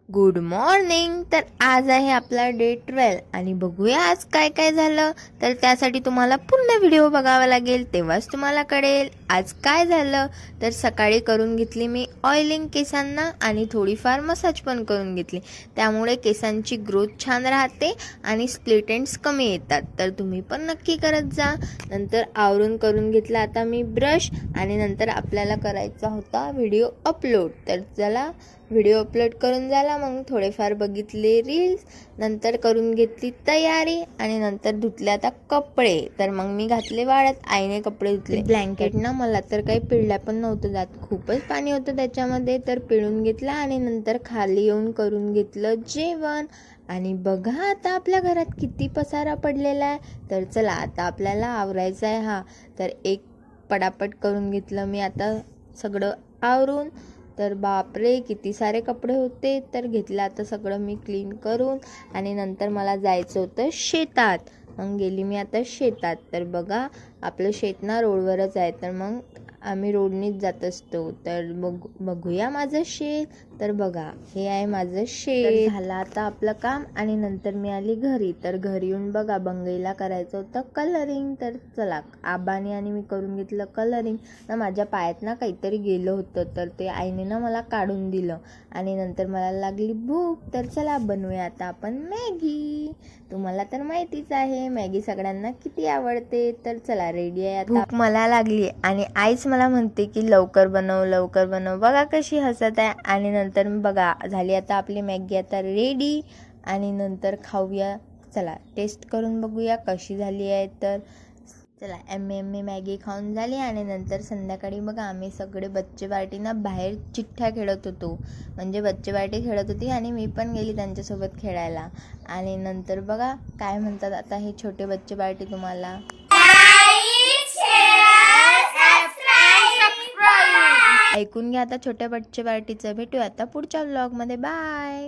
Good morning. तर आज आहे आपला डे 12 आणि बघूया आज काय काय झालं। तर त्यासाठी तुम्हाला पूर्ण व्हिडिओ बघावा लागेल, तेव्हाच तुम्हाला कळेल आज काय झालं। तर सकाळी करून घेतली मी ऑइलिंग केसांना आणि थोडीफार मसाज पण करून घेतली, त्यामुळे केसांची ग्रोथ छान राहते आणि स्प्लिट एंड्स कमी येतात। तर तुम्ही पण नक्की करत जा। नंतर आवरून करून घेतला आता मी ब्रश आणि नंतर आपल्याला करायचा होता व्हिडिओ अपलोड। तर चला व्हिडिओ अपलोड करून झाला, मग थोडेफार बघितले रील्स, नंतर करून घेतली तयारी आणि नंतर धुतले आता कपडे। तर मग मी घातले वाळत, आईने कपडे धुतले। ब्लँकेट ना मला तर काही पिळल्या पण नव्हतं जात, खूपच पाणी होतं त्याच्यामध्ये, तर पिळून घेतला आणि नंतर खाली येऊन करून घेतलं जेवण। आणि बघा आता आपल्या घरात किती पसारा पडलेला आहे। तर चला आता आपल्याला आवरायचं आहे हा। तर एक पटापट करून घेतलं मी आता सगळं आवरून। तर बापरे किती सारे कपडे होते, तर घेतलं आता सगळं मी क्लीन करून आणि नंतर मला जायचं होतं शेतात। मग गेली मी आता शेतात। तर बघा आपलं शेत ना रोडवरच आहे, तर मग आम्ही रोडनीच जात असतो। तर बघूया माझं शेत। तर बघा हे आहे माझं शेत। झालं आता आपलं काम आणि नंतर मी आली घरी। तर घरी येऊन बघा बंगईला करायचं होतं कलरिंग। तर चला आबाने आणि मी करून घेतलं कलरिंग। ना माझ्या पायात ना काहीतरी गेलं होतं, तर ते आईने ना मला काढून दिलं आणि नंतर मला लागली भूक। तर चला बनवूया आता आपण मॅगी। तुम्हाला तर माहितीच आहे मॅगी सगळ्यांना किती आवडते। तर चला रेडी आहे आता। भूक मला लागली आणि आईच मला म्हणते की लवकर बनव लवकर बनव। बघा कशी हसत आहे। आणि नंतर बघा झाली आता आपली मॅगी आता रेडी आणि नंतर खाऊया। चला टेस्ट करून बघूया कशी झाली आहे। तर चला एम्मे मॅगी खाऊन झाली आणि नंतर संध्याकाळी बघा आम्ही सगळे बच्चे पार्टी ना बाहेर चिठ्ठ्या खेळत होतो, म्हणजे बच्चे पार्टी खेळत होती आणि मी पण गेली त्यांच्यासोबत खेळायला। आणि नंतर बघा काय म्हणतात आता हे छोटे बच्चे पार्टी तुम्हाला ऐकून घ्या आता छोट्या बच्चे पार्टीचं। भेटूया आता पुढच्या व्लॉगमध्ये, बाय।